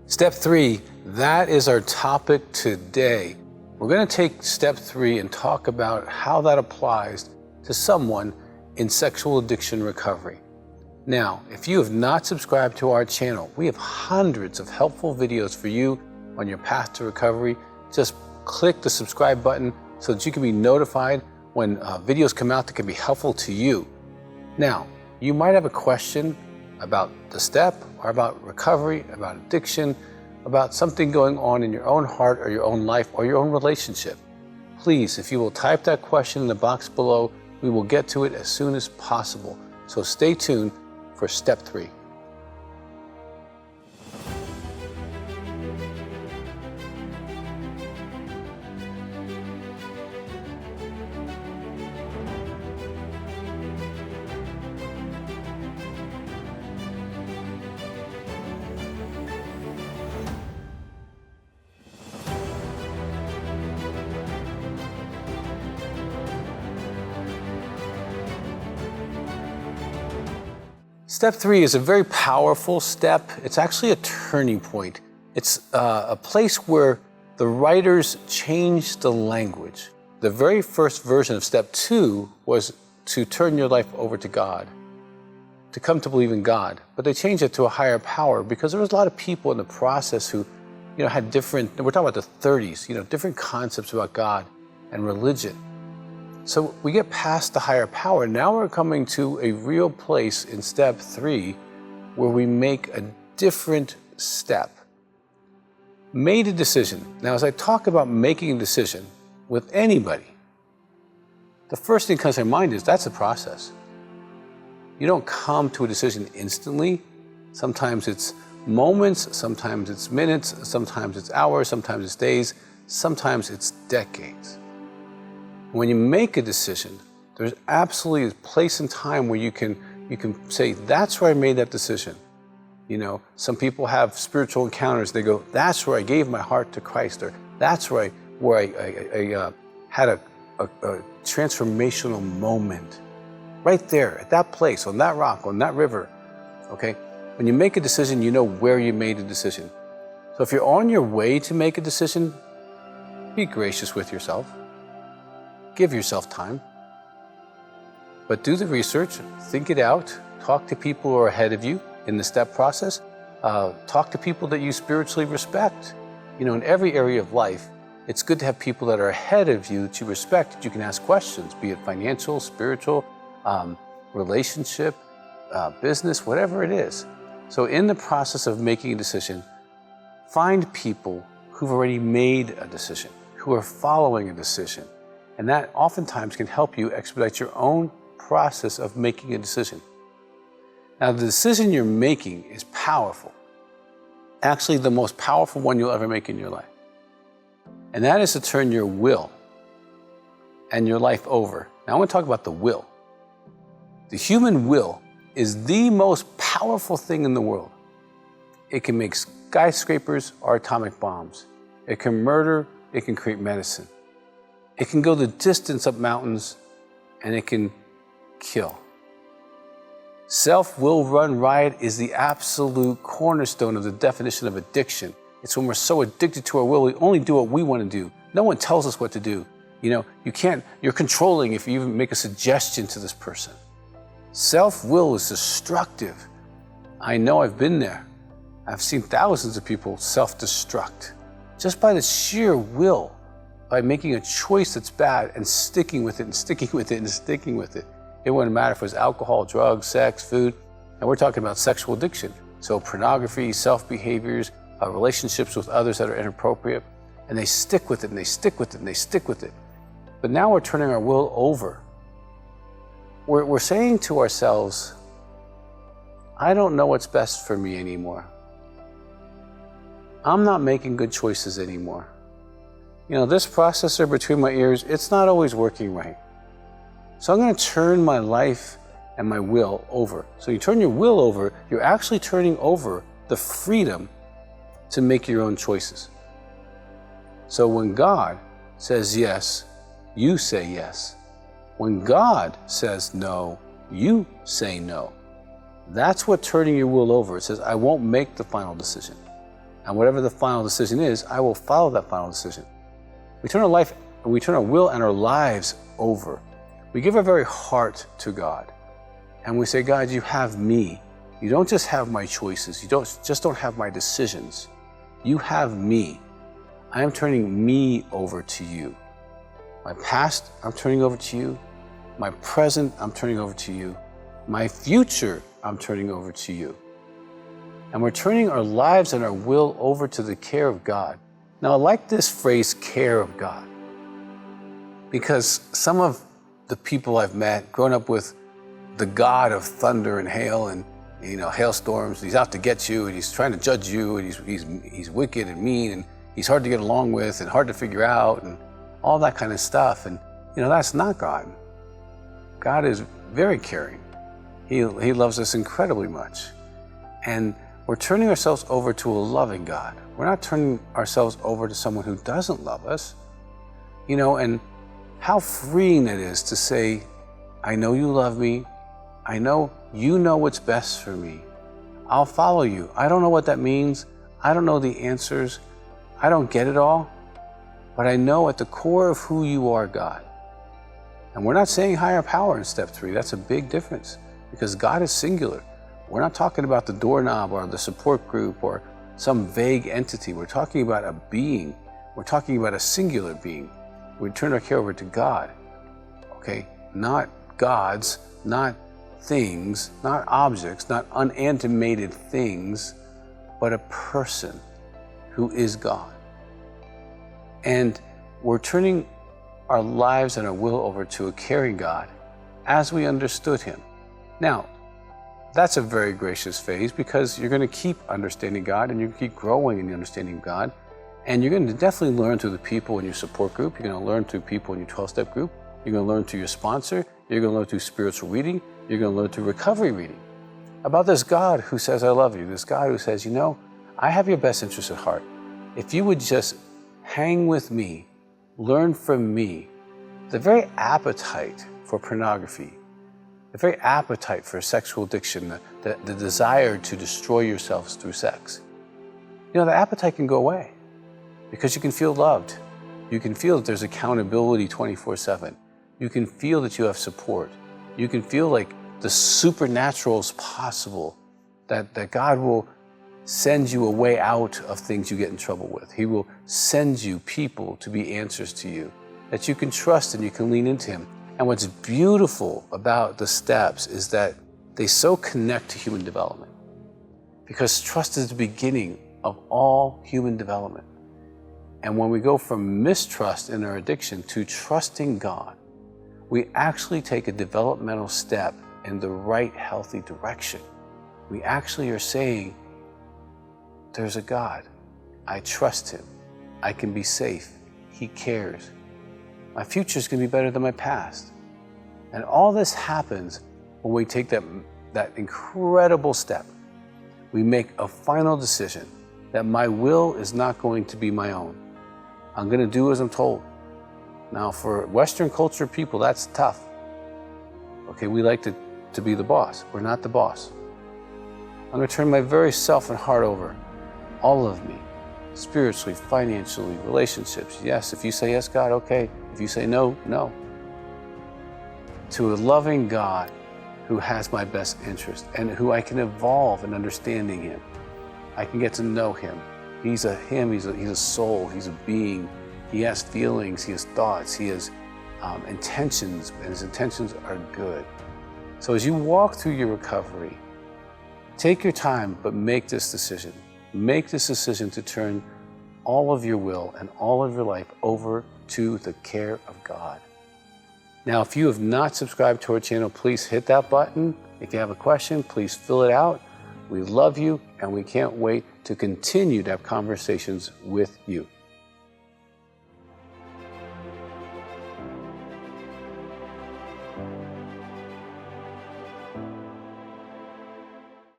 Step 3, that is our topic today. We're going to take step 3 and talk about how that applies to someone in sexual addiction recovery. Now, if you have not subscribed to our channel, we have hundreds of helpful videos for you on your path to recovery. Just click the subscribe button so that you can be notified when videos come out that can be helpful to you. Now, you might have a question about the step or about recovery, about addiction, about something going on in your own heart or your own life or your own relationship. Please, if you will type that question in the box below, we will get to it as soon as possible. So stay tuned for step 3. Step 3 is a very powerful step. It's actually a turning point. It's a place where the writers changed the language. The very first version of step 2 was to turn your life over to God, to come to believe in God. But they changed it to a higher power because there was a lot of people in the process who, had different, we're talking about the 30s, different concepts about God and religion. So we get past the higher power. Now we're coming to a real place in step 3 where we make a different step. Made a decision. Now, as I talk about making a decision with anybody, the first thing that comes to my mind is that's a process. You don't come to a decision instantly. Sometimes it's moments, sometimes it's minutes, sometimes it's hours, sometimes it's days, sometimes it's decades. When you make a decision, there's absolutely a place and time where you can say, that's where I made that decision. Some people have spiritual encounters. They go, that's where I gave my heart to Christ, or that's where I had a transformational moment. Right there, at that place, on that rock, on that river, okay? When you make a decision, you know where you made a decision. So if you're on your way to make a decision, be gracious with yourself. Give yourself time, but do the research, think it out, talk to people who are ahead of you in the step process, talk to people that you spiritually respect. In every area of life, it's good to have people that are ahead of you that you respect, that you can ask questions, be it financial, spiritual, relationship, business, whatever it is. So in the process of making a decision, find people who've already made a decision, who are following a decision. And that oftentimes can help you expedite your own process of making a decision. Now, the decision you're making is powerful. Actually, the most powerful one you'll ever make in your life. And that is to turn your will and your life over. Now, I want to talk about the will. The human will is the most powerful thing in the world. It can make skyscrapers or atomic bombs. It can murder, it can create medicine. It can go the distance up mountains, and it can kill. Self-will run riot is the absolute cornerstone of the definition of addiction. It's when we're so addicted to our will, we only do what we want to do. No one tells us what to do. You're controlling if you even make a suggestion to this person. Self-will is destructive. I know, I've been there. I've seen thousands of people self-destruct just by the sheer will. By making a choice that's bad and sticking with it and sticking with it and sticking with it. It wouldn't matter if it was alcohol, drugs, sex, food. And we're talking about sexual addiction. So pornography, self-behaviors, relationships with others that are inappropriate. And they stick with it and they stick with it and they stick with it. But now we're turning our will over. We're saying to ourselves, I don't know what's best for me anymore. I'm not making good choices anymore. This processor between my ears, it's not always working right. So I'm going to turn my life and my will over. So you turn your will over, you're actually turning over the freedom to make your own choices. So when God says yes, you say yes. When God says no, you say no. That's what turning your will over. It says, I won't make the final decision. And whatever the final decision is, I will follow that final decision. We turn our will and our lives over. We give our very heart to God. And we say, God, you have me. You don't just have my choices. You don't have my decisions. You have me. I am turning me over to you. My past, I'm turning over to you. My present, I'm turning over to you. My future, I'm turning over to you. And we're turning our lives and our will over to the care of God. Now, I like this phrase, care of God, because some of the people I've met, grown up with the God of thunder and hail and hailstorms, he's out to get you and he's trying to judge you and he's wicked and mean and he's hard to get along with and hard to figure out and all that kind of stuff. And that's not God. God is very caring. He loves us incredibly much. And we're turning ourselves over to a loving God. We're not turning ourselves over to someone who doesn't love us. And how freeing it is to say, I know you love me. I know you know what's best for me. I'll follow you. I don't know what that means. I don't know the answers. I don't get it all. But I know at the core of who you are, God. And we're not saying higher power in step 3. That's a big difference because God is singular. We're not talking about the doorknob or the support group or some vague entity. We're talking about a being. We're talking about a singular being. We turn our care over to God, okay? Not gods, not things, not objects, not unanimated things, but a person who is God. And we're turning our lives and our will over to a caring God as we understood him. Now, that's a very gracious phase because you're going to keep understanding God and you keep growing in the understanding of God. And you're going to definitely learn through the people in your support group. You're going to learn through people in your 12-step group. You're going to learn through your sponsor. You're going to learn through spiritual reading. You're going to learn through recovery reading about this God who says, I love you. This God who says, I have your best interest at heart. If you would just hang with me, learn from me, the very appetite for pornography, the very appetite for sexual addiction, the desire to destroy yourselves through sex, the appetite can go away because you can feel loved. You can feel that there's accountability 24/7. You can feel that you have support. You can feel like the supernatural is possible, that God will send you a way out of things you get in trouble with. He will send you people to be answers to you, that you can trust and you can lean into him. And what's beautiful about the steps is that they so connect to human development, because trust is the beginning of all human development. And when we go from mistrust in our addiction to trusting God, we actually take a developmental step in the right, healthy direction. We actually are saying, there's a God. I trust him. I can be safe. He cares. My future is going to be better than my past. And all this happens when we take that incredible step. We make a final decision that my will is not going to be my own. I'm going to do as I'm told. Now, for Western culture people, that's tough. Okay, we like to be the boss. We're not the boss. I'm going to turn my very self and heart over, all of me, spiritually, financially, relationships. Yes, if you say yes, God, okay. If you say no, no. To a loving God who has my best interest and who I can evolve in understanding him. I can get to know him. He's a soul, he's a being. He has feelings, he has thoughts, he has intentions, and his intentions are good. So as you walk through your recovery, take your time, but make this decision. Make this decision to turn all of your will and all of your life over to the care of God. Now, if you have not subscribed to our channel, please hit that button. If you have a question, please fill it out. We love you, and we can't wait to continue to have conversations with you.